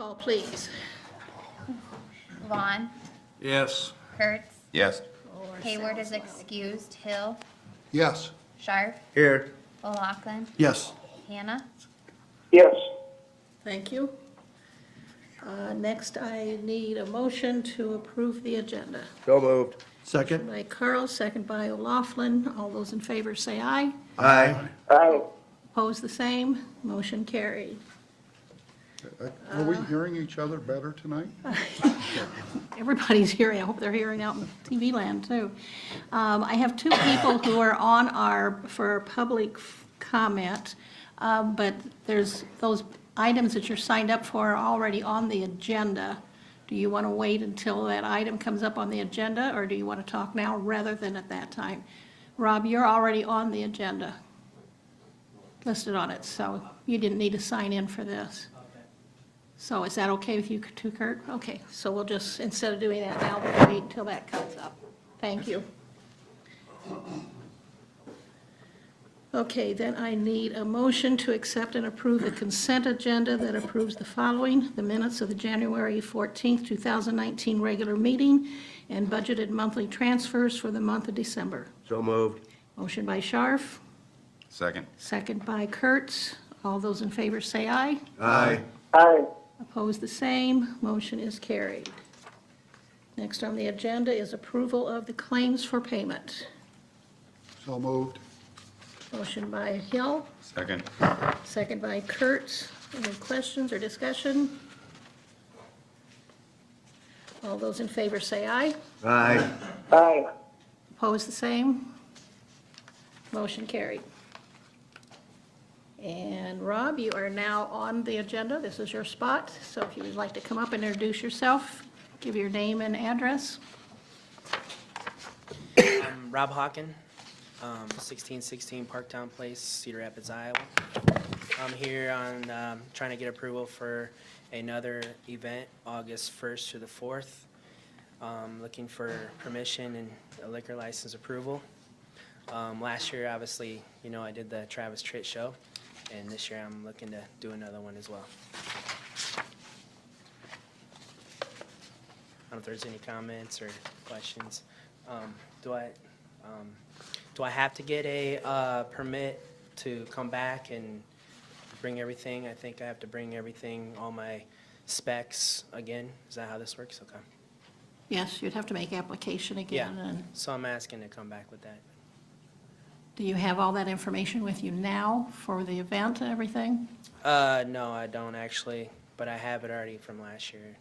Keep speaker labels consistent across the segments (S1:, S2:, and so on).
S1: Call, please.
S2: Vaughn,
S3: Yes.
S2: Kurtz,
S3: Yes.
S2: Hayward is excused, Hill,
S4: Yes.
S2: Sharp,
S3: Here.
S2: O'Loughlin,
S4: Yes.
S2: Hannah.
S5: yes,
S1: Thank you. Next, I need a motion to approve the agenda.
S3: So moved.
S4: Second?
S1: By Carl, second by O'Loughlin. All those in favor say aye.
S3: Aye.
S5: aye,
S1: Opposed, the same. Motion carried.
S4: Are we hearing each other better tonight?
S1: Everybody's hearing. I hope they're hearing out in TV land, too. I have two people who are on for public comment, but there's those items that you're signed up for are already on the agenda. Do you want to wait until that item comes up on the agenda, or do you want to talk now rather than at that time? Rob, you're already on the agenda, listed on it, so you didn't need to sign in for this. So is that okay with you too, Kurt? Okay, so we'll just, instead of doing that now, we'll wait until that comes up. Thank you. Okay, then I need a motion to accept and approve the consent agenda that approves the following: the minutes of the January 14th, 2019 regular meeting and budgeted monthly transfers for the month of December.
S3: So moved.
S1: Motion by Scharf,
S3: Second.
S1: second by Kurtz. All those in favor say aye.
S3: Aye.
S5: aye,
S1: Opposed, the same. Motion is carried. Next on the agenda is approval of the claims for payment.
S4: So moved.
S1: Motion by Hill,
S3: Second.
S1: second by Kurtz. Any questions or discussion? All those in favor say aye.
S3: Aye.
S5: aye,
S1: Opposed, the same. Motion carried. And Rob, you are now on the agenda. This is your spot. So if you would like to come up and introduce yourself, give your name and address.
S6: I'm Rob Hawken, 1616 Parktown Place, Cedar Rapids, Iowa. I'm here on trying to get approval for another event, August 1st to the 4th. Looking for permission and a liquor license approval. Last year, obviously, I did the Travis Tritt show, and this year I'm looking to do another one as well. I don't know if there's any comments or questions. Do I have to get a permit to come back and bring everything? I think I have to bring everything, all my specs again. Is that how this works? Okay.
S1: Yes, you'd have to make application
S6: Yeah,
S1: again. And
S6: so I'm asking to come back with that.
S1: do you have all that information with you now for the event and everything?
S6: No, I don't actually, but I have it already from last year.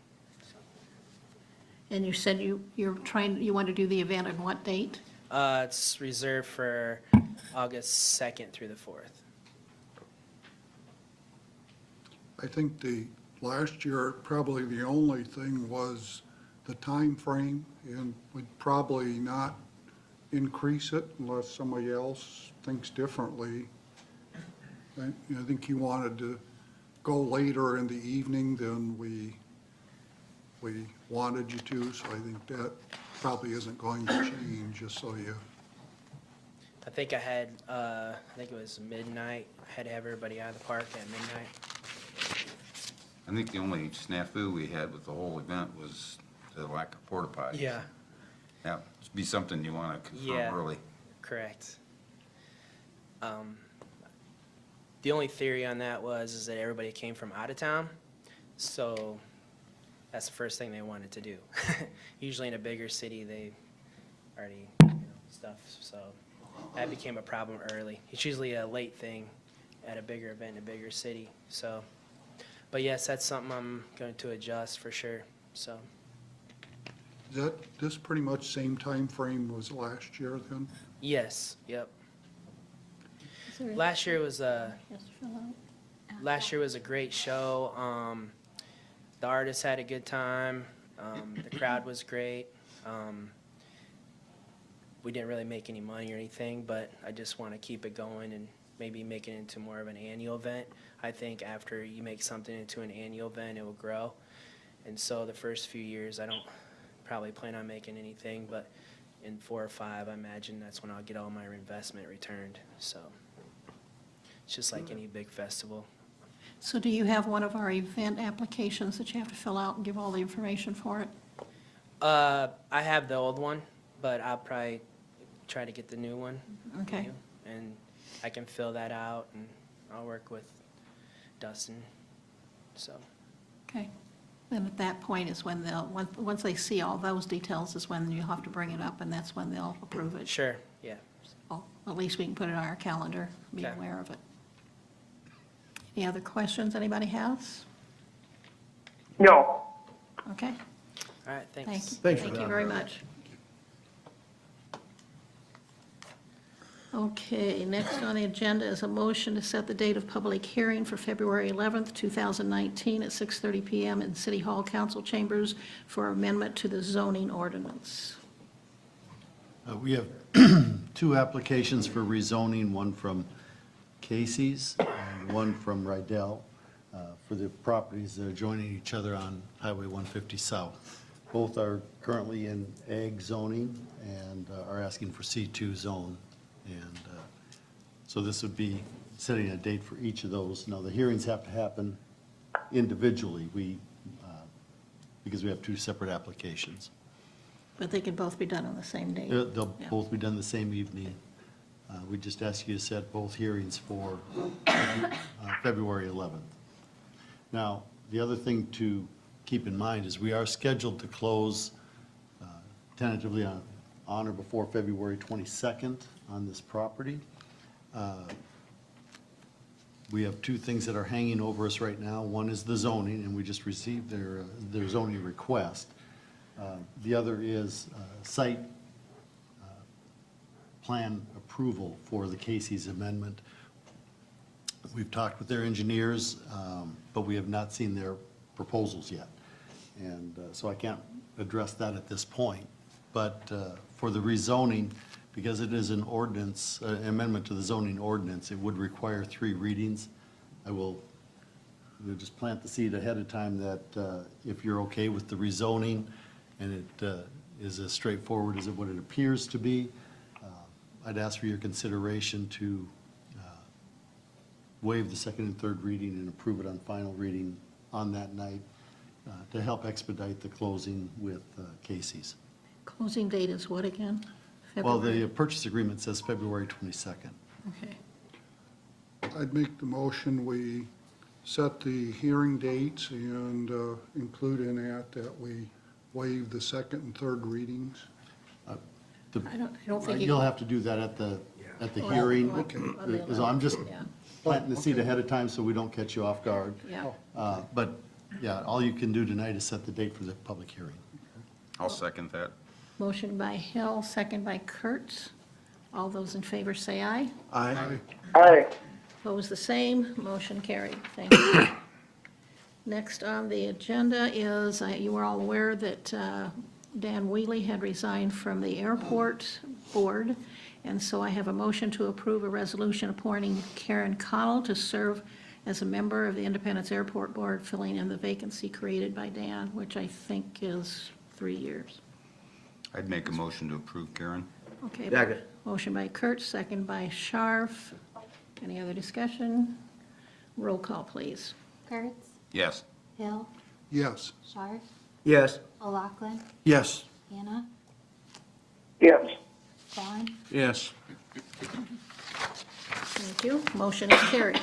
S1: And you said you want to do the event on what date?
S6: It's reserved for August 2nd through the 4th.
S4: I think last year, probably the only thing was the time frame, and we'd probably not increase it unless somebody else thinks differently. I think you wanted to go later in the evening than we wanted you to, so I think that probably isn't going to change, just so you.
S6: I think I think it was midnight. I had to have everybody out of the park at midnight.
S7: I think the only snafu we had with the whole event was the lack of porta potties.
S6: Yeah,
S7: That would be something you want to
S6: Yeah.
S7: confirm early.
S6: correct. The only theory on that is that everybody came from out of town, so that's the first thing they wanted to do. Usually in a bigger city, they already, stuff, so that became a problem early. It's usually a late thing at a bigger event in a bigger city, so. But yes, that's something I'm going to adjust for sure, so.
S4: Is this pretty much same time frame was last year then?
S6: Yes, yep.
S1: Is there-
S6: Last year was
S1: Yes, fill out.
S6: Last year was a great show. The artists had a good time. The crowd was great. We didn't really make any money or anything, but I just want to keep it going and maybe make it into more of an annual event. I think after you make something into an annual event, it will grow. And so the first few years, I don't probably plan on making anything, but in 4 or 5, I imagine that's when I'll get all my investment returned. So it's just like any big festival.
S1: So do you have one of our event applications that you have to fill out and give all the information for it?
S6: I have the old one, but I'll probably try to get the new one.
S1: Okay.
S6: And I can fill that out, and I'll work with Dustin, so.
S1: Okay. Then at that point is when they'll, once they see all those details is when you'll have to bring it up, and that's when they'll approve it.
S6: Sure, yeah.
S1: Well, at least we can put it on our calendar, be
S6: Okay.
S1: aware of it. Any other questions anybody has?
S5: No.
S1: Okay,
S6: All right,
S1: thank
S6: thanks.
S1: you.
S3: Thanks for
S1: Thank you
S3: that.
S1: very much. Okay, next on the agenda is a motion to set the date of public hearing for February 11th, 2019 at 6:30 PM in City Hall Council Chambers for amendment to the zoning ordinance.
S8: We have two applications for rezoning, one from Casey's and one from Rydell, for the properties that are joining each other on Highway 150 South. Both are currently in ag zoning and are asking for C2 zone. And so this would be setting a date for each of those. Now, the hearings have to happen individually, because we have two separate applications.
S1: But they can both be done on the same date.
S8: They'll
S1: Yeah.
S8: both be done the same evening. We just ask you to set both hearings for February 11th. Now, the other thing to keep in mind is we are scheduled to close tentatively on or before February 22nd on this property. We have two things that are hanging over us right now. One is the zoning, and we just received their zoning request. The other is site plan approval for the Casey's amendment. We've talked with their engineers, but we have not seen their proposals yet. And so I can't address that at this point. But for the rezoning, because it is an ordinance, amendment to the zoning ordinance, it would require 3 readings. We'll just plant the seed ahead of time that if you're okay with the rezoning and it is as straightforward as what it appears to be, I'd ask for your consideration to waive the second and third reading and approve it on final reading on that night to help expedite the closing with Casey's.
S1: Closing date is what again?
S8: Well,
S1: February?
S8: the purchase agreement says February 22nd.
S1: Okay.
S4: I'd make the motion, we set the hearing dates and include in that we waive the second and third readings.
S1: I don't think you.
S8: You'll have to do that at the hearing.
S1: Okay. On the
S8: So I'm just
S1: 11th, yeah.
S8: planting the seed ahead of time so we don't catch you off guard.
S1: Yeah.
S8: But, yeah, all you can do tonight is set the date for the public hearing.
S3: I'll second that.
S1: Motion by Hill, second by Kurtz. All those in favor say aye.
S3: Aye.
S5: Aye.
S1: Opposed, the same. Motion carried. Thank you. Next on the agenda is, you were all aware that Dan Wheatley had resigned from the airport board, and so I have a motion to approve a resolution appointing Karen Connell to serve as a member of the Independence Airport Board, filling in the vacancy created by Dan, which I think is 3 years.
S3: I'd make a motion to approve, Karen.
S1: Okay.
S3: Second.
S1: Motion by Kurtz, second by Scharf. Any other discussion? Roll call, please.
S2: Kurtz,
S3: Yes.
S2: Hill,
S4: Yes.
S2: Scharf,
S3: Yes.
S2: O'Loughlin,
S3: Yes.
S2: Hannah,
S5: Yes.
S2: Vaughn,
S3: Yes.
S1: Thank you. Motion is carried.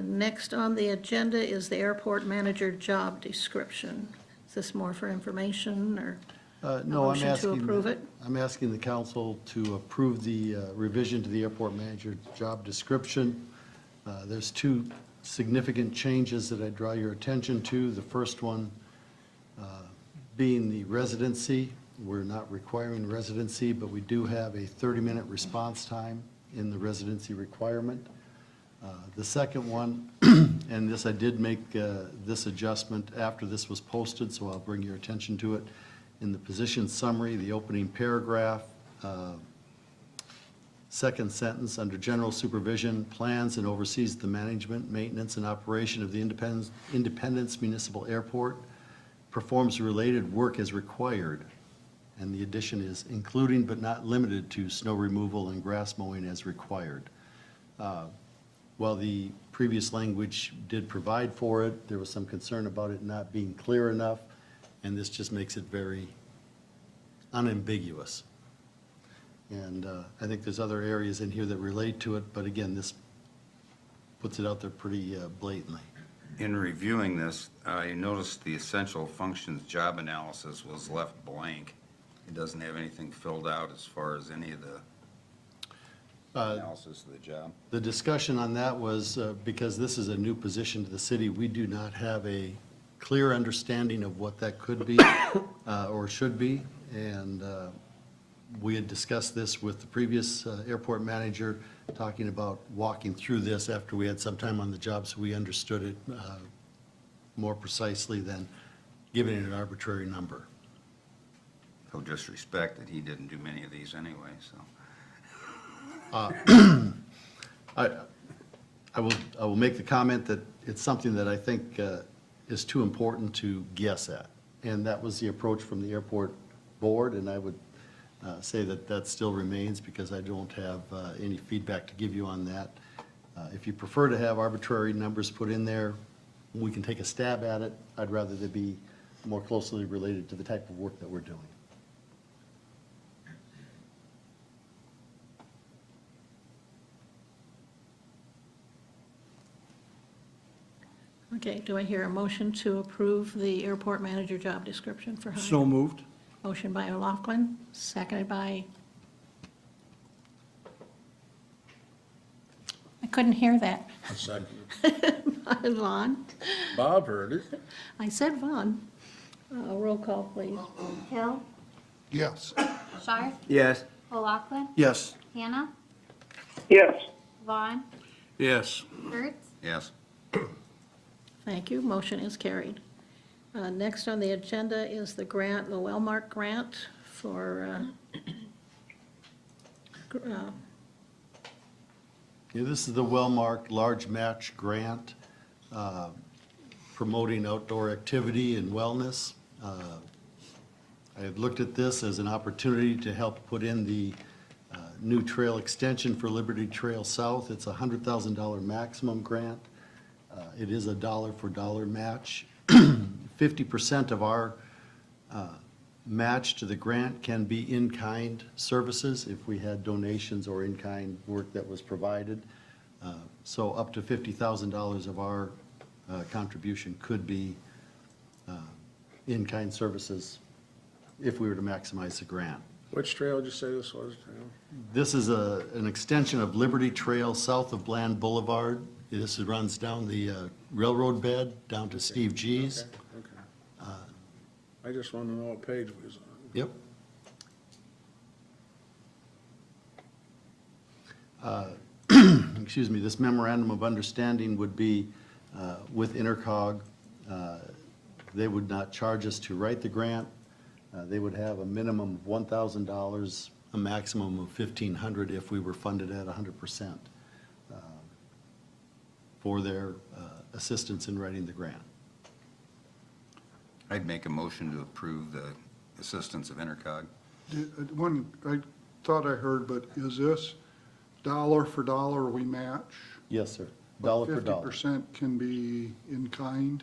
S1: Next on the agenda is the airport manager job description. Is this more for information or
S8: No, I'm
S1: motion to
S8: asking.
S1: approve it?
S8: I'm asking the council to approve the revision to the airport manager job description. There's 2 significant changes that I draw your attention to. The first one being the residency. We're not requiring residency, but we do have a 30-minute response time in the residency requirement. The second one, and this, I did make this adjustment after this was posted, so I'll bring your attention to it. In the position summary, the opening paragraph, second sentence, under general supervision, plans and oversees the management, maintenance, and operation of the Independence Municipal Airport, performs related work as required. And the addition is including but not limited to snow removal and grass mowing as required. while the previous language did provide for it, there was some concern about it not being clear enough, and this just makes it very unambiguous. And I think there's other areas in here that relate to it, but again, this puts it out there pretty blatantly.
S7: In reviewing this, I noticed the essential functions job analysis was left blank. It doesn't have anything filled out as far as any of the analysis of the job.
S8: The discussion on that was, because this is a new position to the city, we do not have a clear understanding of what that could be or should be. And we had discussed this with the previous airport manager, talking about walking through this after we had some time on the job, so we understood it more precisely than giving it an arbitrary number.
S7: No disrespect that he didn't do many of these anyway, so.
S8: I will make the comment that it's something that I think is too important to guess at. And that was the approach from the airport board, and I would say that that still remains because I don't have any feedback to give you on that. If you prefer to have arbitrary numbers put in there, we can take a stab at it. I'd rather they be more closely related to the type of work that we're doing.
S1: Okay, do I hear a motion to approve the airport manager job description for hire?
S9: So moved.
S1: Motion by O'Loughlin, seconded by, I couldn't hear that.
S9: Second.
S1: By Vaughn.
S9: Bob heard it.
S1: I said Vaughn. Roll call, please.
S2: Hill,
S4: Yes.
S2: Scharf,
S3: Yes.
S2: O'Loughlin,
S9: Yes.
S2: Hannah,
S5: yes,
S2: Vaughn,
S9: Yes.
S2: Kurtz,
S7: Yes.
S1: Thank you, motion is carried. Next on the agenda is the grant, the Wellmark grant for,
S8: Yeah, this is the Wellmark Large Match Grant, promoting outdoor activity and wellness. I have looked at this as an opportunity to help put in the new trail extension for Liberty Trail South. It's a $100,000 maximum grant. It is a dollar-for-dollar match. 50% of our match to the grant can be in-kind services if we had donations or in-kind work that was provided. So up to $50,000 of our contribution could be in-kind services if we were to maximize the grant.
S9: Which trail did you say this was?
S8: This is an extension of Liberty Trail south of Bland Boulevard. This runs down the railroad bed down to Steve G's.
S9: Okay. I just want to know what page we was on.
S8: Yep. Excuse me, this memorandum of understanding would be with Intercog. They would not charge us to write the grant. They would have a minimum of $1,000, a maximum of $1,500 if we were funded at 100% for their assistance in writing the grant.
S7: I'd make a motion to approve the assistance of Intercog.
S4: One, I thought I heard, but is this dollar for dollar we match?
S8: Yes, sir. Dollar for dollar.
S4: 50% can be in kind?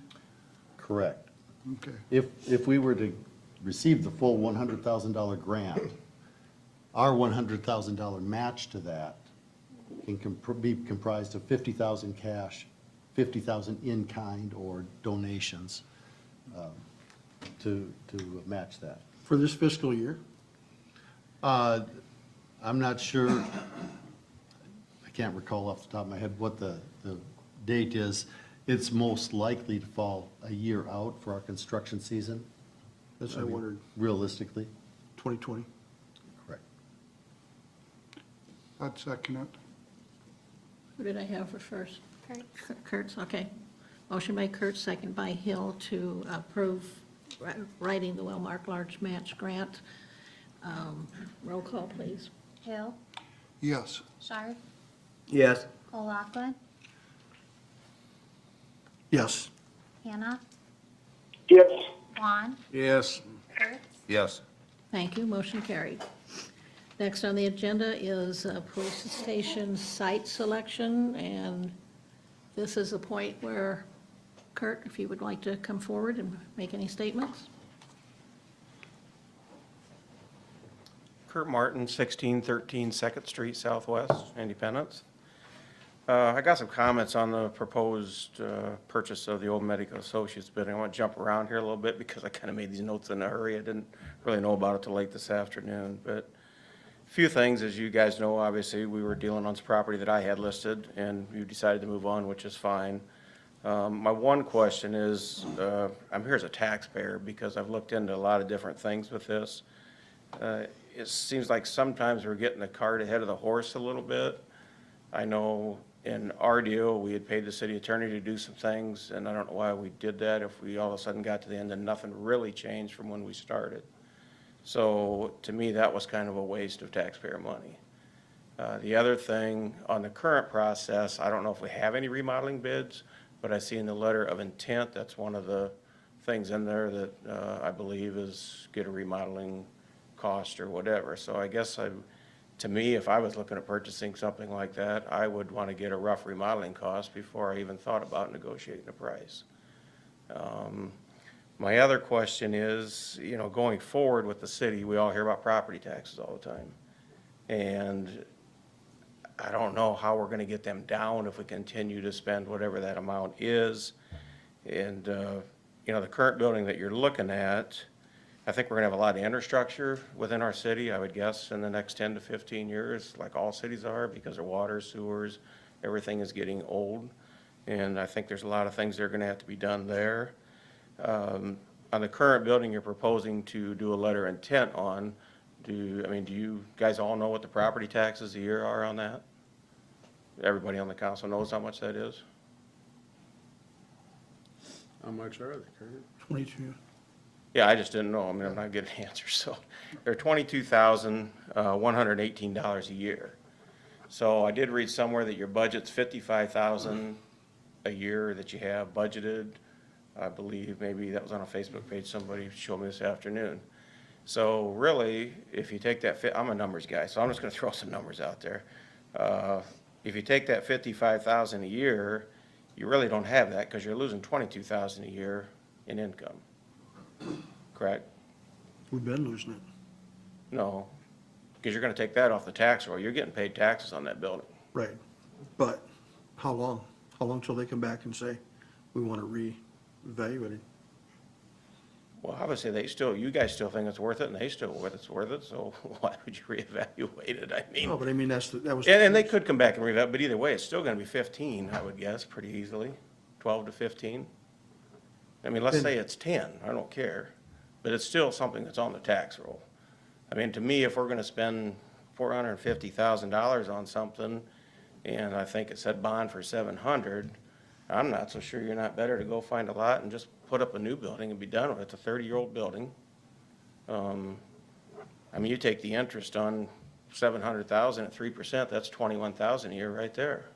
S8: Correct.
S4: Okay.
S8: If we were to receive the full $100,000 grant, our $100,000 match to that can be comprised of $50,000 cash, $50,000 in kind or donations to match that.
S9: For this fiscal year?
S8: I'm not sure, I can't recall off the top of my head what the date is. It's most likely to fall a year out for our construction season.
S9: That's what I wondered.
S8: Realistically.
S9: 2020?
S8: Correct.
S4: I'd second it.
S1: who did I have for first?
S2: Kurtz,
S1: Kurtz, okay. Motion by Kurtz, second by Hill to approve writing the Wellmark Large Match Grant. Roll call, please.
S2: Hill,
S4: Yes.
S2: Scharf,
S3: Yes.
S2: O'Loughlin,
S9: Yes.
S2: Hannah,
S5: yes,
S2: Vaughn,
S9: Yes.
S2: Kurtz,
S7: Yes.
S1: Thank you, motion carried. Next on the agenda is police station site selection, and this is a point where, Kurt, if you would like to come forward and make any statements?
S10: Kurt Martin, 1613 Second Street Southwest, Independence. I got some comments on the proposed purchase of the old Medico Associates building. I want to jump around here a little bit because I kind of made these notes in a hurry. I didn't really know about it till late this afternoon. But a few things, as you guys know, obviously, we were dealing on some property that I had listed, and you decided to move on, which is fine. My one question is, I'm here as a taxpayer because I've looked into a lot of different things with this. It seems like sometimes we're getting the cart ahead of the horse a little bit. I know in our deal, we had paid the city attorney to do some things, and I don't know why we did that if we all of a sudden got to the end and nothing really changed from when we started. So to me, that was kind of a waste of taxpayer money. The other thing, on the current process, I don't know if we have any remodeling bids, but I see in the letter of intent, that's one of the things in there that I believe is get a remodeling cost or whatever. So I guess to me, if I was looking at purchasing something like that, I would want to get a rough remodeling cost before I even thought about negotiating a price. My other question is, you know, going forward with the city, we all hear about property taxes all the time. And I don't know how we're going to get them down if we continue to spend whatever that amount is. And, you know, the current building that you're looking at, I think we're going to have a lot of infrastructure within our city, I would guess, in the next 10 to 15 years, like all cities are, because of water, sewers, everything is getting old. And I think there's a lot of things that are going to have to be done there. On the current building you're proposing to do a letter of intent on, do you guys all know what the property taxes a year are on that? Everybody on the council knows how much that is?
S9: How much are they, Kurt?
S11: 22.
S10: Yeah, I just didn't know. I mean, I'm not getting answers. So they're $22,118 a year. So I did read somewhere that your budget's $55,000 a year that you have budgeted. I believe maybe that was on a Facebook page somebody showed me this afternoon. So really, if you take that, I'm a numbers guy, so I'm just going to throw some numbers out there. If you take that $55,000 a year, you really don't have that because you're losing $22,000 a year in income. Correct?
S11: We've been losing it.
S10: No, because you're going to take that off the tax roll. You're getting paid taxes on that building.
S11: Right. But how long? How long till they come back and say, we want to reevaluate it?
S10: Well, obviously, you guys still think it's worth it, and they still think it's worth it, so why would you reevaluate it? I mean,
S11: No, but I mean, that was.
S10: and they could come back and reevaluate, but either way, it's still going to be 15, I would guess, pretty easily, 12 to 15. I mean, let's say it's 10, I don't care, but it's still something that's on the tax roll. I mean, to me, if we're going to spend $450,000 on something, and I think it said bond for 700, I'm not so sure you're not better to go find a lot and just put up a new building and be done with it. It's a 30-year-old building. I mean, you take the interest on 700,000 at 3%, that's 21,000 a year right there,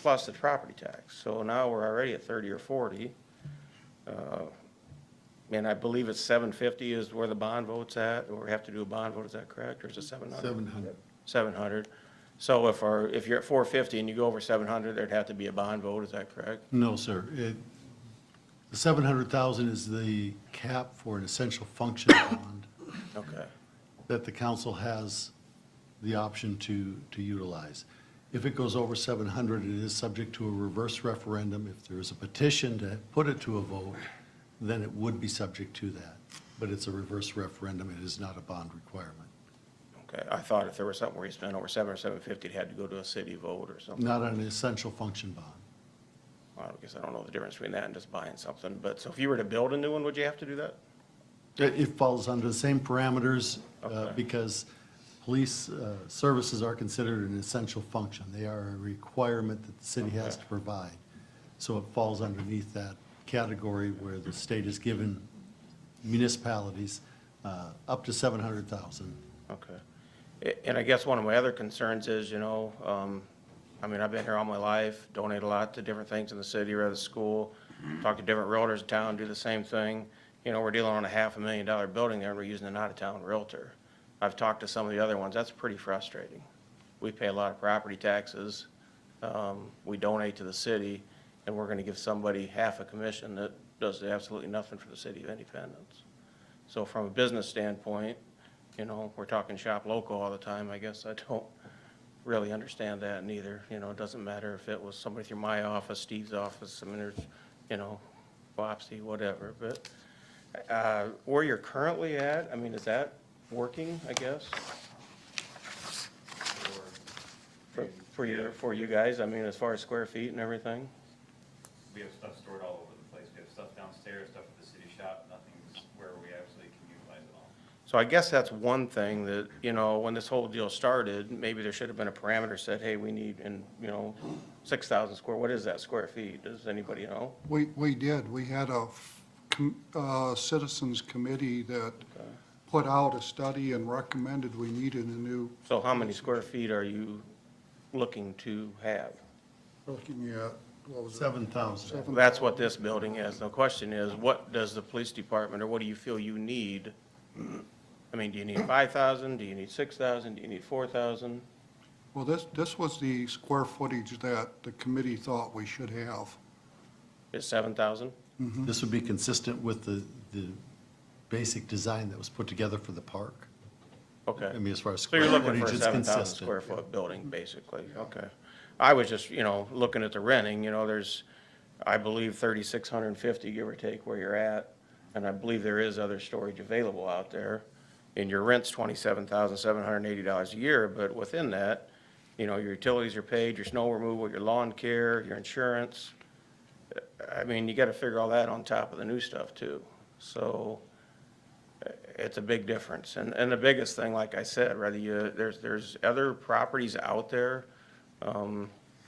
S10: plus the property tax. So now we're already at 30 or 40. And I believe it's 750 is where the bond vote's at, or we have to do a bond vote, is that correct, or is it 700?
S8: 700.
S10: 700. So if you're at 450 and you go over 700, there'd have to be a bond vote, is that correct?
S8: No, sir. The 700,000 is the cap for an essential function bond
S10: Okay,
S8: that the council has the option to utilize. If it goes over 700, it is subject to a reverse referendum. If there is a petition to put it to a vote, then it would be subject to that. But it's a reverse referendum. It is not a bond requirement.
S10: okay. I thought if there was something where you spent over 7 or 750, it had to go to a city vote or something.
S8: Not on an essential function bond.
S10: Well, I guess I don't know the difference between that and just buying something. But so if you were to build a new one, would you have to do that?
S8: It falls under the same parameters
S10: Okay.
S8: because police services are considered an essential function. They are a requirement that the city has
S10: Okay.
S8: to provide. So it falls underneath that category where the state has given municipalities up to 700,000.
S10: Okay. And I guess one of my other concerns is, you know, I mean, I've been here all my life, donate a lot to different things in the city or the school, talk to different realtors in town, do the same thing. You know, we're dealing on a $500,000 building there, and we're using an out-of-town realtor. I've talked to some of the other ones, that's pretty frustrating. We pay a lot of property taxes, we donate to the city, and we're gonna give somebody half a commission that does absolutely nothing for the city of Independence. So from a business standpoint, you know, we're talking shop local all the time, I guess I don't really understand that neither. You know, it doesn't matter if it was somebody through my office, Steve's office, I mean, there's, you know, Wapsie, whatever, but, where you're currently at, I mean, is that working, I guess? For you guys, I mean, as far as square feet and everything?
S12: We have stuff stored all over the place. We have stuff downstairs, stuff at the city shop, nothing's where we actually can utilize it all.
S10: So I guess that's one thing that, you know, when this whole deal started, maybe there should have been a parameter said, hey, we need, and, you know, 6,000 square, what is that square feet? Does anybody know?
S4: We did. We had a citizens committee that put out a study and recommended we needed a new,
S10: So how many square feet are you looking to have?
S4: looking at, what was it?
S8: 7,000.
S10: That's what this building is. The question is, what does the police department, or what do you feel you need? I mean, do you need 5,000? Do you need 6,000? Do you need 4,000?
S4: Well, this was the square footage that the committee thought we should have.
S10: Is 7,000?
S8: This would be consistent with the basic design that was put together for the park.
S10: Okay.
S8: I mean, as far as
S10: So you're
S8: square
S10: looking for
S8: footage,
S10: a
S8: it's
S10: 7,000
S8: consistent.
S10: square foot building, basically, okay. I was just, you know, looking at the renting, you know, there's, I believe 3,650, give or take, where you're at, and I believe there is other storage available out there, and your rent's $27,780 a year, but within that, you know, your utilities are paid, your snow removal, your lawn care, your insurance. I mean, you gotta figure all that on top of the new stuff too, so it's a big difference. And the biggest thing, like I said, whether you, there's other properties out there,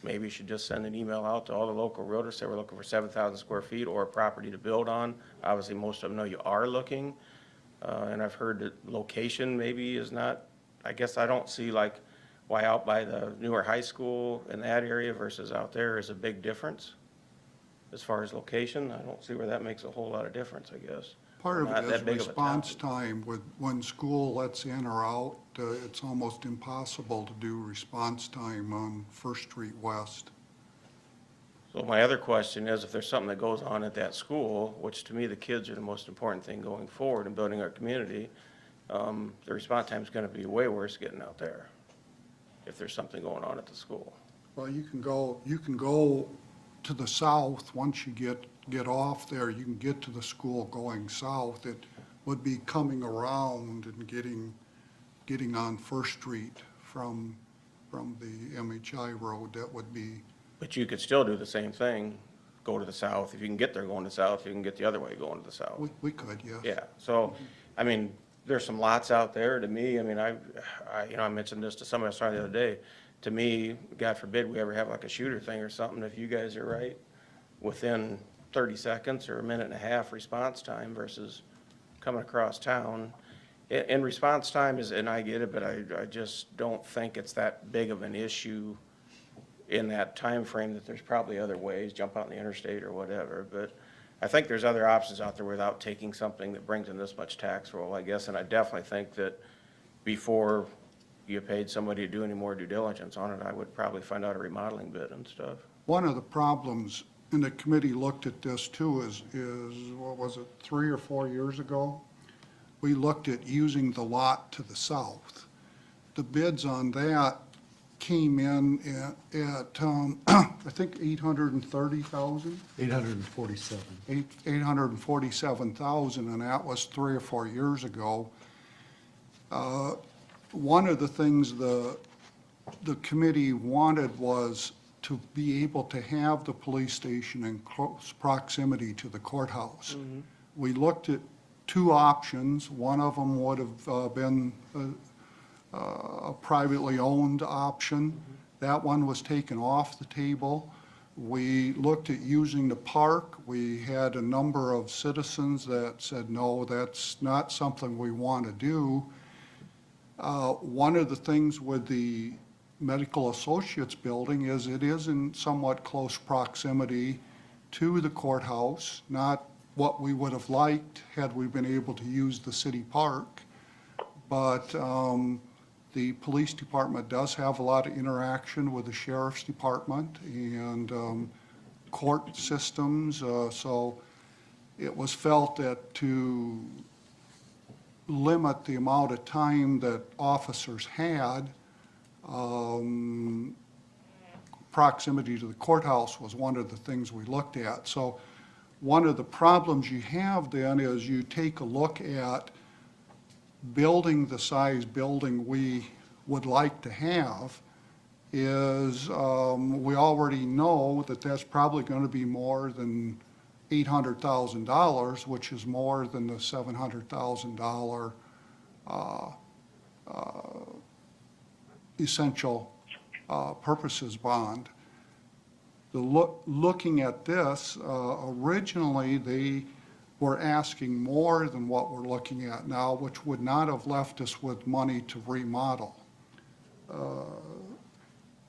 S10: maybe you should just send an email out to all the local realtors, say we're looking for 7,000 square feet or a property to build on. Obviously, most of them know you are looking, and I've heard that location maybe is not, I guess I don't see like why out by the newer high school in that area versus out there is a big difference. As far as location, I don't see where that makes a whole lot of difference, I guess.
S4: Part of
S10: Not
S4: it
S10: that
S4: is
S10: big of a
S4: response
S10: town.
S4: time. When school lets in or out, it's almost impossible to do response time on First Street West.
S10: So my other question is, if there's something that goes on at that school, which to me, the kids are the most important thing going forward in building our community, the response time is gonna be way worse getting out there if there's something going on at the school.
S4: Well, you can go to the south. Once you get off there, you can get to the school going south. It would be coming around and getting on First Street from the MHI road. That would be,
S10: But you could still do the same thing, go to the south. If you can get there going to the south, you can get the other way going to the south.
S4: we could, yes.
S10: Yeah, so, I mean, there's some lots out there, to me, I mean, you know, I mentioned this to somebody I was talking the other day. To me, God forbid we ever have like a shooter thing or something, if you guys are right, within 30 seconds or a minute and a half response time versus coming across town. And response time is, and I get it, but I just don't think it's that big of an issue in that time frame that there's probably other ways, jump out in the interstate or whatever, but I think there's other options out there without taking something that brings in this much tax roll, I guess, and I definitely think that before you paid somebody to do any more due diligence on it, I would probably find out a remodeling bid and stuff.
S4: One of the problems, and the committee looked at this too, is what was it, 3 or 4 years ago? We looked at using the lot to the south. The bids on that came in at I think 830,000.
S8: 847.
S4: 847,000, and that was 3 or 4 years ago. One of the things the committee wanted was to be able to have the police station in close proximity to the courthouse. We looked at 2 options. One of them would have been a privately owned option. That one was taken off the table. We looked at using the park. We had a number of citizens that said, no, that's not something we want to do. One of the things with the Medical Associates building is it is in somewhat close proximity to the courthouse, not what we would have liked had we been able to use the city park. but the police department does have a lot of interaction with the sheriff's department and court systems, so it was felt that to limit the amount of time that officers had, proximity to the courthouse was one of the things we looked at. So one of the problems you have then is you take a look at building the size building we would like to have is we already know that that's probably going to be more than $800,000, which is more than the $700,000 essential purposes bond. Looking at this, originally they were asking more than what we're looking at now, which would not have left us with money to remodel.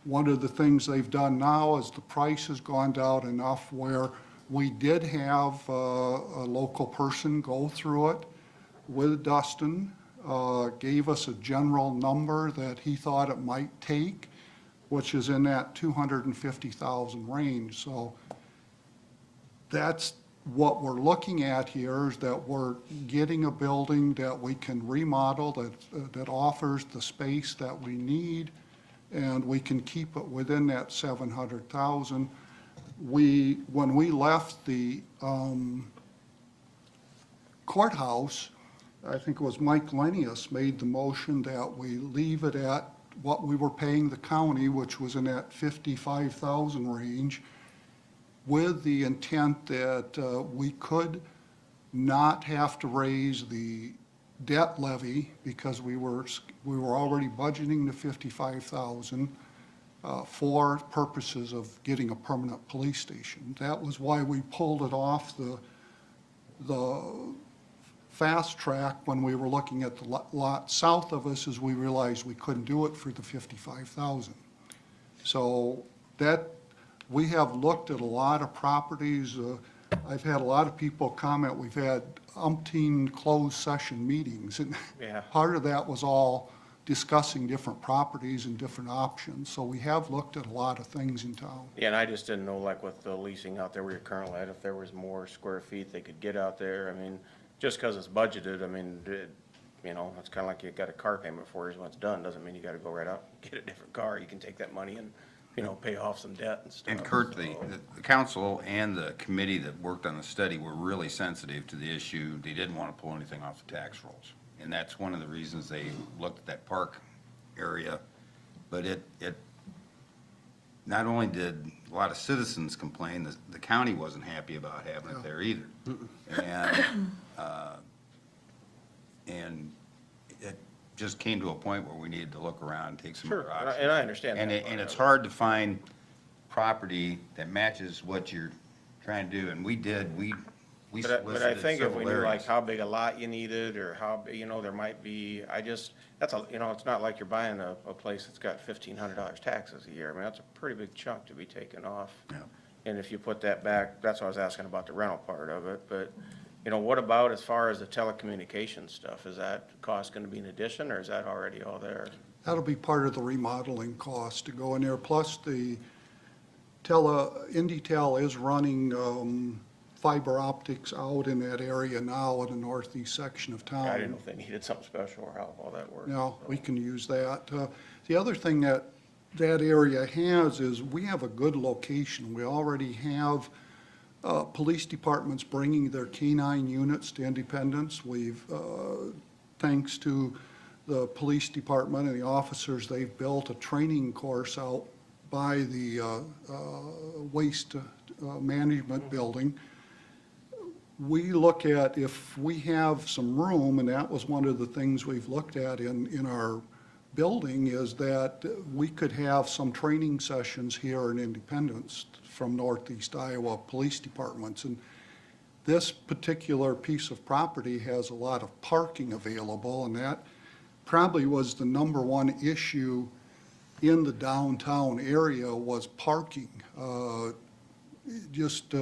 S4: One of the things they've done now is the price has gone down enough where we did have a local person go through it with Dustin, gave us a general number that he thought it might take, which is in that 250,000 range. So that's what we're looking at here, is that we're getting a building that we can remodel, that offers the space that we need, and we can keep it within that 700,000. When we left the courthouse, I think it was Mike Lenius made the motion that we leave it at what we were paying the county, which was in that 55,000 range, with the intent that we could not have to raise the debt levy because we were already budgeting the 55,000 for purposes of getting a permanent police station. That was why we pulled it off the fast track when we were looking at the lot south of us, as we realized we couldn't do it for the 55,000. So that, we have looked at a lot of properties. I've had a lot of people comment, we've had umpteen closed session meetings, and
S10: Yeah.
S4: part of that was all discussing different properties and different options. So we have looked at a lot of things in town.
S10: Yeah, and I just didn't know, like with the leasing out there where you're currently at, if there was more square feet they could get out there. I mean, just because it's budgeted, I mean, you know, it's kind of like you got a car payment for years when it's done, doesn't mean you got to go right out and get a different car. You can take that money and, you know, pay off some debt and stuff.
S7: And Kurt,
S10: so.
S7: the council and the committee that worked on the study were really sensitive to the issue. They didn't want to pull anything off the tax rolls. And that's one of the reasons they looked at that park area. But it not only did a lot of citizens complain, the county wasn't happy about having it there either. And it just came to a point where we needed to look around and take some
S10: Sure,
S7: other options.
S10: and I understand
S7: And
S10: that.
S7: and it's hard to find property that matches what you're trying to do, and we did, we
S10: But I
S7: solicited
S10: think if we
S7: several
S10: knew like
S7: areas.
S10: how big a lot you needed or how, you know, there might be, that's a, you know, it's not like you're buying a place that's got $1,500 taxes a year. I mean, that's a pretty big chunk to be taken off.
S7: Yeah.
S10: And if you put that back, that's what I was asking about the rental part of it. But, you know, what about as far as the telecommunications stuff? Is that cost going to be an addition or is that already all there?
S4: That'll be part of the remodeling cost to go in there, plus the Indytel is running fiber optics out in that area now in the northeast section of town.
S10: I didn't know if they needed something special or how all that worked.
S4: No,
S10: so.
S4: we can use that. The other thing that area has is we have a good location. We already have police departments bringing their K-9 units to Independence. We've, thanks to the police department and the officers, they've built a training course out by the waste management building. We look at if we have some room, and that was one of the things we've looked at in our building, is that we could have some training sessions here in Independence from Northeast Iowa police departments. And this particular piece of property has a lot of parking available, and that probably was the number one issue in the downtown area was parking. just,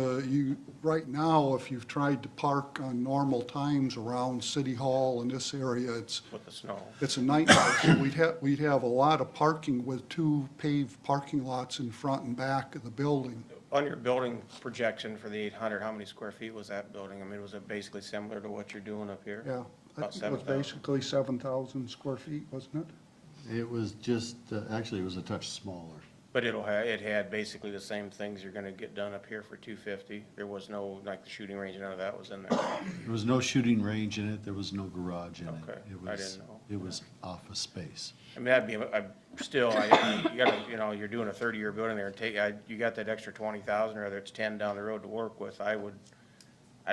S4: right now, if you've tried to park on normal times around City Hall in this area,
S10: With the snow.
S4: it's a nightmare. So we'd have a lot of parking with two paved parking lots in front and back of the building.
S10: On your building projection for the 800, how many square feet was that building? I mean, was it basically similar to what you're doing up here?
S4: Yeah, I
S10: About
S4: think it was
S10: 7,000.
S4: basically 7,000 square feet, wasn't it?
S8: It was just, actually, it was a touch smaller.
S10: But it had basically the same things you're gonna get done up here for 250. There was no, like, the shooting range, none of that was in there.
S8: There was no shooting range in it, there was no garage in it.
S10: Okay,
S8: It
S10: I
S8: was-
S10: didn't know.
S8: It was office space.
S10: I mean, that'd be, you gotta, you know, you're doing a 30-year building there, and you got that extra 20,000, or whether it's 10 down the road to work with, I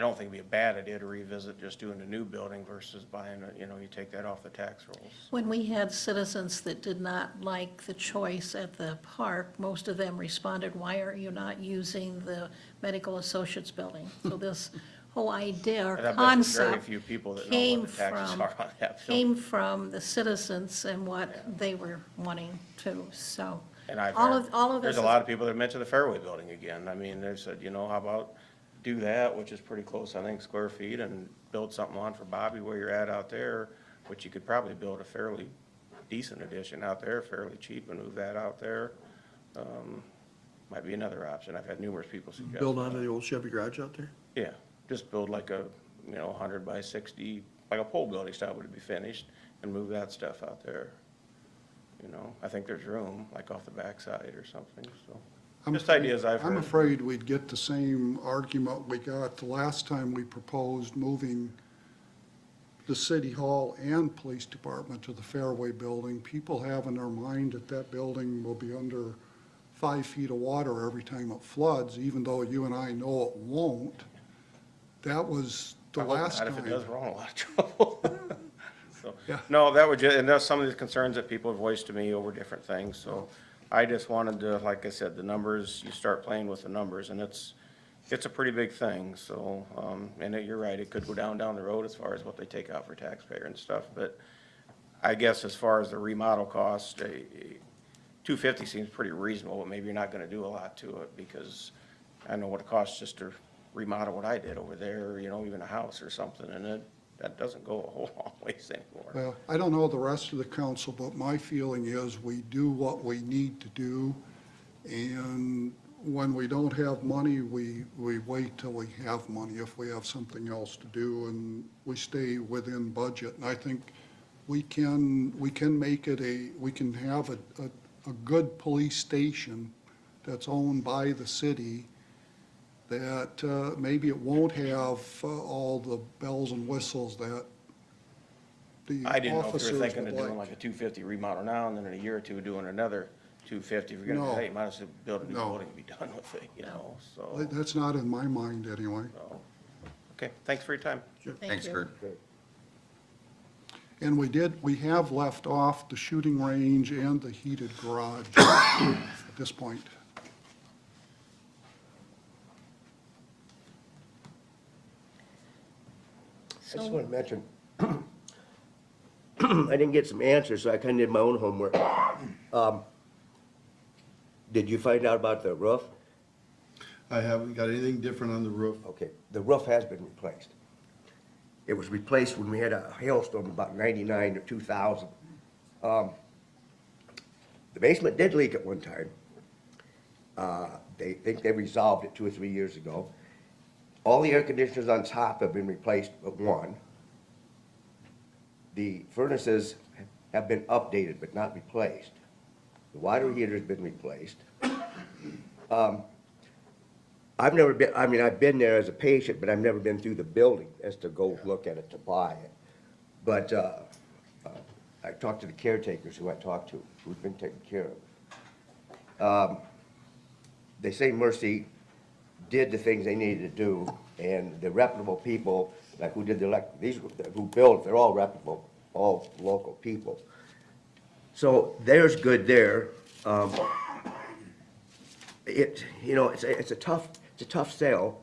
S10: don't think it'd be a bad idea to revisit just doing a new building versus buying you take that off the tax rolls.
S1: When we had citizens that did not like the choice at the park, most of them responded, why are you not using the Medical Associates building? So this whole idea or
S10: And I bet there's very
S1: concept
S10: few people that know
S1: came
S10: what the taxes
S1: from,
S10: are on that building.
S1: came from the citizens and what they were wanting to, so.
S10: And I've
S1: all
S10: heard,
S1: of this
S10: there's a
S1: is-
S10: lot of people that mentioned the Fairway building again. I mean, they said, how about do that, which is pretty close, I think, square feet, and build something on for Bobby where you're at out there, which you could probably build a fairly decent addition out there, fairly cheap, and move that out there. Might be another option. I've had numerous people suggest.
S11: Build onto the old Chevy garage out there?
S10: Yeah, just build like a, 100 by 60, like a pole building style would be finished, and move that stuff out there. I think there's room, like off the backside or something, so. Just ideas I've heard.
S4: I'm afraid we'd get the same argument we got the last time we proposed moving the City Hall and Police Department to the Fairway building. People have in their mind that that building will be under 5 feet of water every time it floods, even though you and I know it won't. That was the
S10: I hope
S4: last
S10: not.
S4: time.
S10: If it does, we're all in a lot of trouble. So,
S4: Yeah.
S10: no, that would and that's some of the concerns that people have voiced to me over different things, so I just wanted to, like I said, the numbers, you start playing with the numbers, and it's a pretty big thing, so, you're right, it could go down the road as far as what they take out for taxpayer and stuff, but I guess as far as the remodel cost, $250 seems pretty reasonable, but maybe you're not gonna do a lot to it, because I know what it costs just to remodel what I did over there, even a house or something, and that doesn't go a whole long ways anymore.
S4: Well, I don't know the rest of the council, but my feeling is we do what we need to do, and when we don't have money, we wait till we have money if we have something else to do, and we stay within budget. And I think we can make it we can have a good police station that's owned by the city, that maybe it won't have all the bells and whistles that the
S10: I didn't know if
S4: officers
S10: you were thinking
S4: would
S10: of doing
S4: like.
S10: like a 250 remodel now, and then in a year or two doing another 250. If you're gonna
S4: No.
S10: do that, you might as well build a new
S4: No.
S10: building and be done with it, so.
S4: That's not in my mind anyway.
S10: Okay, thanks for your time.
S1: Thank
S3: Thanks,
S1: you.
S3: Kurt.
S4: And we have left off the shooting range and the heated garage at this point.
S5: I just want to mention, I didn't get some answers, so I kind of did my own homework. Did you find out about the roof?
S8: I haven't got anything different on the roof.
S5: Okay, the roof has been replaced. It was replaced when we had a hailstorm about 99 or 2000. The basement did leak at one time. They think they resolved it 2 or 3 years ago. All the air conditioners on top have been replaced but one. The furnaces have been updated but not replaced. The water heater's been replaced. I've never been, I've been there as a patient, but I've never been through the building as to go look at it to buy it. But I talked to the caretakers who I talked to, who've been taken care of. They say Mercy did the things they needed to do, and the reputable people, like who did who built, they're all reputable, all local people. So there's good there. It's a tough sell,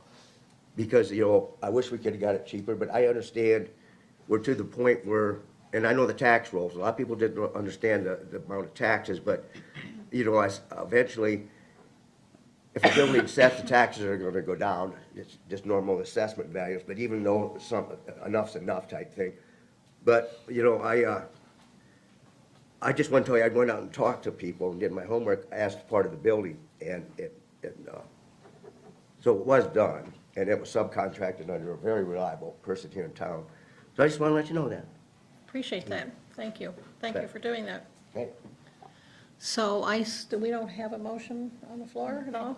S5: because, I wish we could've got it cheaper, but I understand we're to the point where, and I know the tax rolls, a lot of people didn't understand the amount of taxes, but, eventually, if a building assessed, the taxes are gonna go down, it's just normal assessment values, but even though enough's enough type thing. But, you know, I just want to tell you, I went out and talked to people and did my homework, asked part of the building, and so it was done, and it was subcontracted under a very reliable person here in town. So I just want to let you know that.
S1: Appreciate that. Thank you. Thank you for doing that.
S5: Okay.
S1: So we don't have a motion on the floor at all?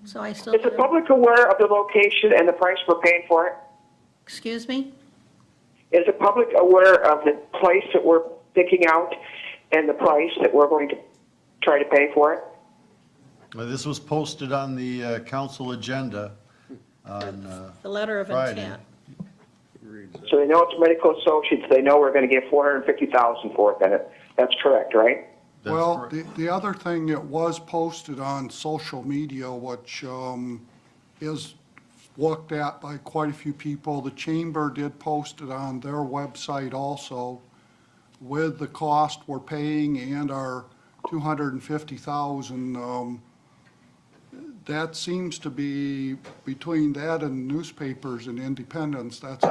S1: So I still.
S13: Is the public aware of the location and the price we're paying for it?
S1: Excuse me?
S13: Is the public aware of the place that we're picking out and the price that we're going to try to pay for it?
S8: This was posted on the council agenda on
S1: The letter of
S8: Friday.
S1: intent.
S13: So they know it's Medical Associates, they know we're going to get $450,000 for it, then that's correct, right?
S8: That's
S4: Well,
S8: correct.
S4: the other thing, it was posted on social media, which is looked at by quite a few people. The chamber did post it on their website also with the cost we're paying and our $250,000. That seems to be, between that and newspapers and independents, that's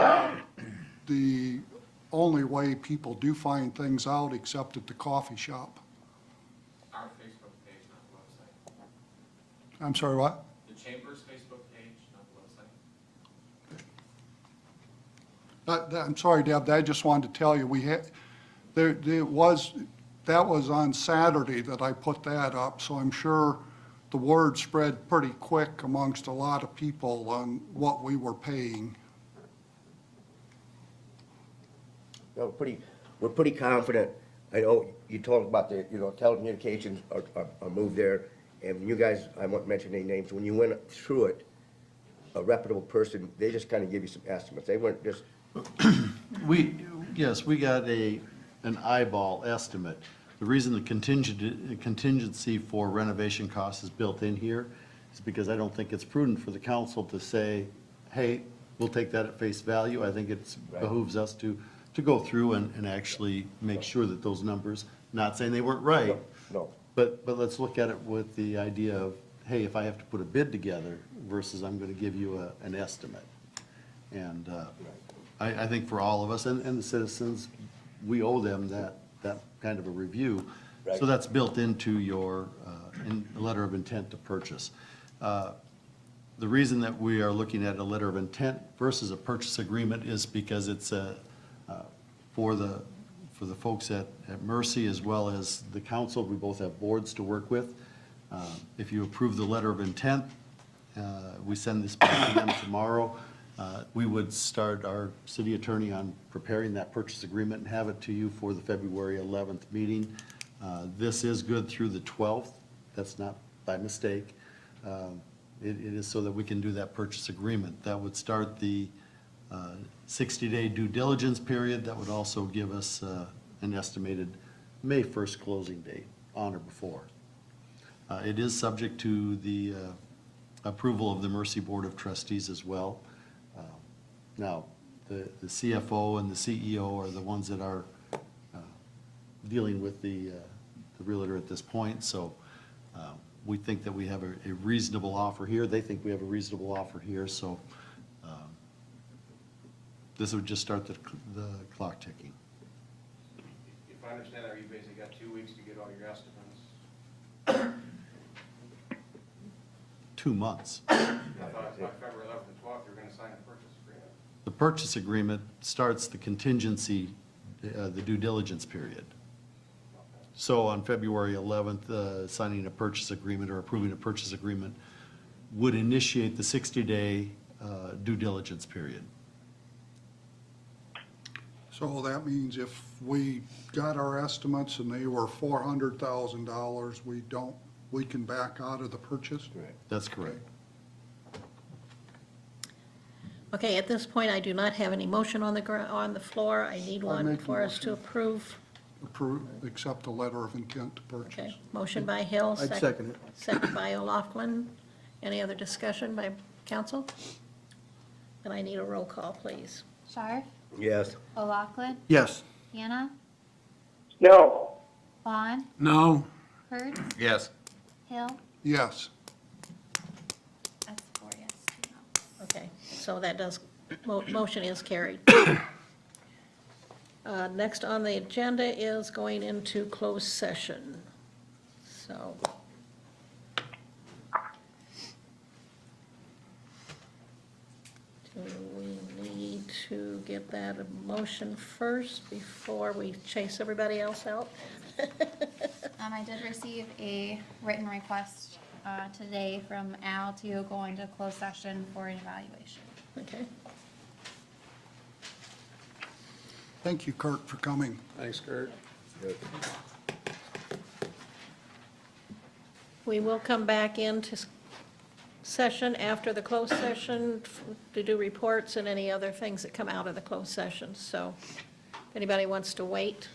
S4: the only way people do find things out, except at the coffee shop.
S12: Our Facebook page, not the website.
S4: I'm sorry, what?
S12: The Chamber's Facebook page, not the website.
S4: I'm sorry, Deb, I just wanted to tell you, that was on Saturday that I put that up, so I'm sure the word spread pretty quick amongst a lot of people on what we were paying.
S5: No, we're pretty confident. I know you talked about the, you know, telecommunications are moved there, and you guys, I won't mention any names, when you went through it, a reputable person, they just kind of give you some estimates. They weren't just,
S8: Yes, we got an eyeball estimate. The reason the contingency for renovation costs is built in here is because I don't think it's prudent for the council to say, hey, we'll take that at face value. I think it behooves us to go through and actually make sure that those numbers, not saying they weren't right,
S5: no.
S8: but let's look at it with the idea of, hey, if I have to put a bid together versus I'm going to give you an estimate. And I think for all of us and the citizens, we owe them that kind of a review.
S5: Right.
S8: So that's built into your letter of intent to purchase. The reason that we are looking at a letter of intent versus a purchase agreement is because it's for the folks at Mercy as well as the council, we both have boards to work with. If you approve the letter of intent, we send this back to them tomorrow. We would start our city attorney on preparing that purchase agreement and have it to you for the February 11th meeting. This is good through the 12th. That's not by mistake. It is so that we can do that purchase agreement. That would start the 60-day due diligence period. That would also give us an estimated May 1st closing date, on or before. It is subject to the approval of the Mercy Board of Trustees as well. Now, the CFO and the CEO are the ones that are dealing with the realtor at this point, so we think that we have a reasonable offer here. They think we have a reasonable offer here, so this would just start the clock ticking.
S10: If I understand that, you basically got 2 weeks to get all your estimates.
S8: 2 months.
S10: I thought by February 11th and 12th, you're going to sign a purchase agreement.
S8: The purchase agreement starts the contingency, the due diligence period. So on February 11th, signing a purchase agreement or approving a purchase agreement would initiate the 60-day due diligence period.
S4: So that means if we got our estimates and they were $400,000, we can back out of the purchase?
S8: That's correct.
S1: Okay, at this point, I do not have any motion on the floor. I need one
S4: make a
S1: for us to
S4: motion.
S1: approve.
S4: Approve, accept the letter of intent to purchase.
S1: Okay, motion by Hill.
S11: I'd second it.
S1: Second by O'Loughlin. Any other discussion by council? Then I need a roll call, please.
S2: Scharf,
S5: Yes.
S2: O'Loughlin,
S11: Yes.
S2: Hannah,
S13: No.
S2: Vaughn,
S11: No.
S2: Kurtz,
S3: Yes.
S2: Hill,
S4: Yes.
S1: so that does, motion is carried. Next on the agenda is going into closed session. So. Do we need to get that motion first before we chase everybody else out?
S2: I did receive a written request today from Al to go into closed session for an evaluation.
S1: Okay.
S4: Thank you, Kurt, for coming.
S9: Thanks, Kurt.
S1: We will come back into session after the closed session to do reports and any other things that come out of the closed session. So if anybody wants to wait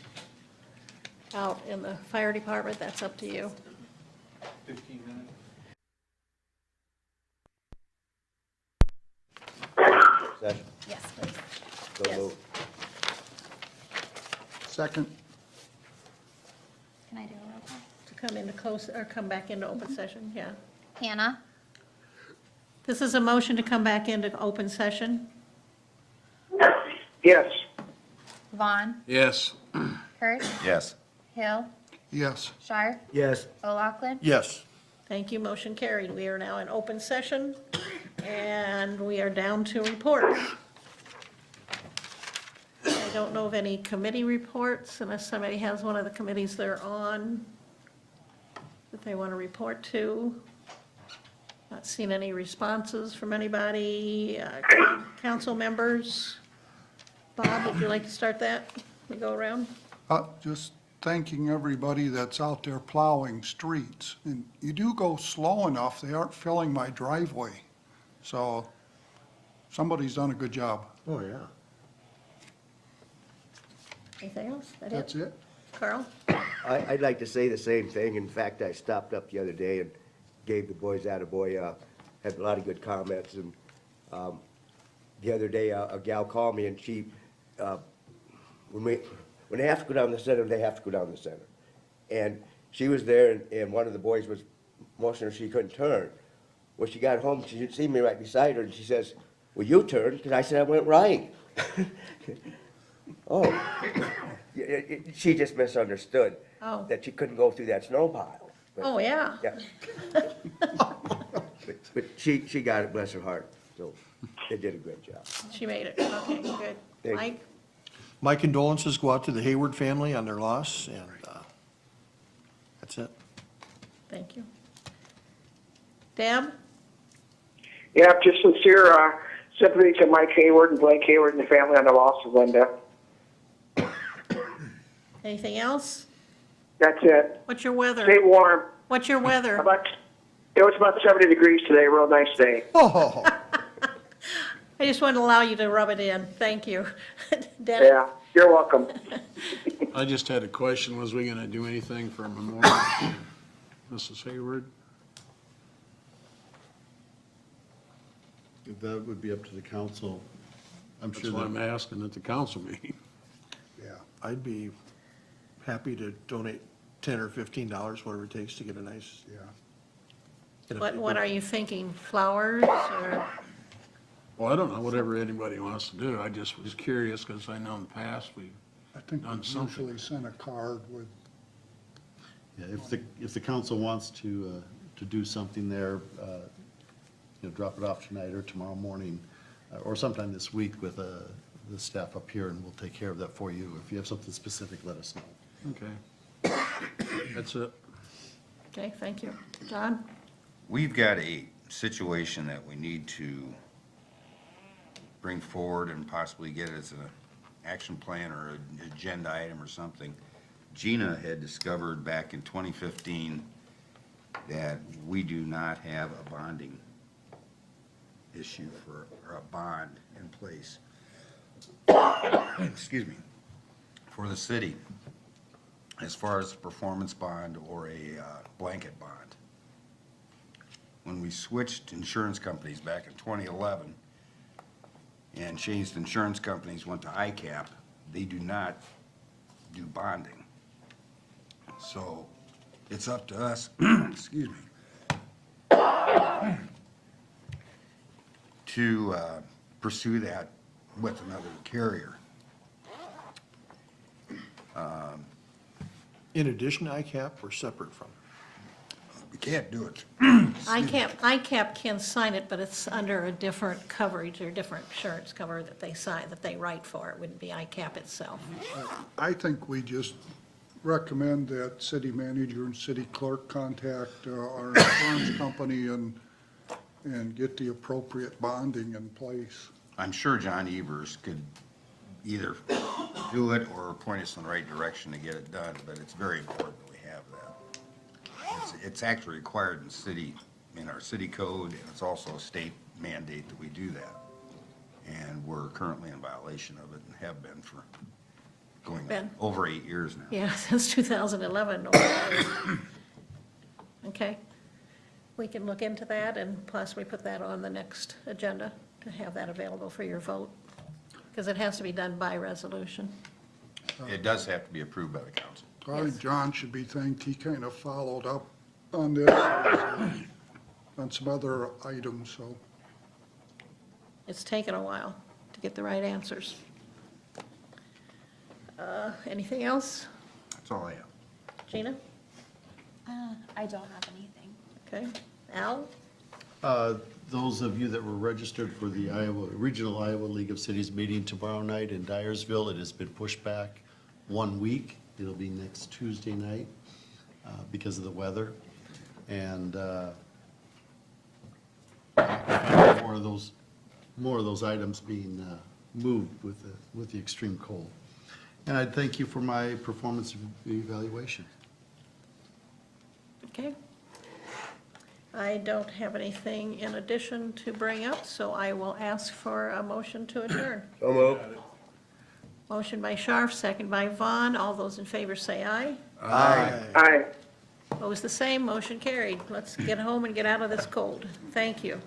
S1: out in the fire department, that's up to you.
S12: 15 minutes.
S5: Session,
S2: Yes, please.
S5: so
S1: Yes.
S5: moved.
S4: Second,
S2: Can I do a roll call?
S1: To come into close, or come back into open session, yeah.
S2: Hannah,
S1: This is a motion to come back into open session.
S13: Yes.
S2: Vaughn,
S9: Yes.
S2: Kurt,
S3: Yes.
S2: Hill,
S4: yes.
S2: Sharp,
S5: Yes.
S2: O'Loughlin.
S11: Yes.
S1: Thank you, motion carried. We are now in open session, and we are down to reports. I don't know of any committee reports, unless somebody has one of the committees they're on that they want to report to. Not seen any responses from anybody. Council members? Bob, would you like to start that? We go around?
S4: Just thanking everybody that's out there plowing streets. And you do go slow enough, they aren't filling my driveway. So somebody's done a good job.
S11: Oh, yeah.
S1: Anything else? That
S4: That's it?
S1: Carl?
S5: I'd like to say the same thing. In fact, I stopped up the other day and gave the boys attaboy, had a lot of good comments. And the other day, a gal called me and she, when they have to go down the center, they have to go down the center. And she was there and one of the boys was motioning her she couldn't turn. When she got home, she see me right beside her and she says, "Well, you turned," because I said I went right. Oh, she just misunderstood.
S1: Oh.
S5: That she couldn't go through that snow pile. But-
S1: Oh, yeah.
S5: Yeah. But she got it, bless her heart, so they did a great job.
S1: She made it. Okay, good.
S5: you.
S1: Mike?
S11: My condolences go out to the Hayward family on their loss, and that's it.
S1: Thank you. Deb?
S13: Yeah, just sincere sympathy to Mike Hayward and Blake Hayward and the family on the loss of Linda.
S1: Anything else?
S13: That's it.
S1: What's your weather?
S13: Stay warm.
S1: What's your weather?
S13: It was about 70 degrees today, real nice day.
S11: Oh,
S1: I just wanted to allow you to rub it in. Thank you. Dennis?
S13: Yeah, you're welcome.
S9: I just had a question. Was we gonna do anything for a memorial? Mrs. Hayward?
S8: That would be up to the council. I'm
S9: That's
S8: sure
S9: why I'm
S8: that,
S9: asking at the council meeting.
S4: Yeah.
S11: I'd be happy to donate $10 or $15, whatever it takes to get a nice.
S4: Yeah.
S1: What are you thinking? Flowers or?
S9: Well, I don't know, whatever anybody wants to do. I just was curious because I know in the past we've
S4: I think we
S9: done something.
S4: usually send a card with,
S8: yeah, if the council wants to do something there, drop it off tonight or tomorrow morning, or sometime this week with the staff up here, and we'll take care of that for you. If you have something specific, let us know.
S9: Okay. That's it.
S1: Okay, thank you. John?
S7: We've got a situation that we need to bring forward and possibly get as an action plan or an agenda item or something. Gina had discovered back in 2015 that we do not have a bonding issue or a bond in place. Excuse me, for the city, as far as a performance bond or a blanket bond. When we switched insurance companies back in 2011 and changed insurance companies, went to ICAP, they do not do bonding. So it's up to us, excuse me, to pursue that with another carrier.
S11: In addition to ICAP or separate from?
S7: We can't do it.
S1: ICAP can sign it, but it's under a different coverage or different insurance cover that they sign, that they write for. It wouldn't be ICAP itself.
S4: I think we just recommend that city manager and city clerk contact our insurance company and get the appropriate bonding in place.
S7: I'm sure John Evers could either do it or point us in the right direction to get it done, but it's very important that we have that. It's actually required in our city code, and it's also a state mandate that we do that. And we're currently in violation of it and have been for going
S1: Been.
S7: over 8 years now.
S1: Yeah, since 2011. Okay. We can look into that and possibly put that on the next agenda to have that available for your vote, because it has to be done by resolution.
S7: It does have to be approved by the council.
S4: I think John should be thanked. He kind of followed up on this, on some other items, so.
S1: It's taken a while to get the right answers. Anything else?
S7: That's all I have.
S1: Gina?
S2: I don't have anything.
S1: Okay. Al?
S8: Those of you that were registered for the Regional Iowa League of Cities meeting tomorrow night in Dyersville, it has been pushed back 1 week. It'll be next Tuesday night because of the weather. And more of those items being moved with the extreme cold. And I thank you for my performance evaluation.
S1: Okay. I don't have anything in addition to bring up, so I will ask for a motion to adjourn.
S5: So moved.
S1: Motion by Scharf, second by Vaughn. All those in favor say aye.
S13: Aye.
S1: Opposed, the same. Motion carried. Let's get home and get out of this cold. Thank you.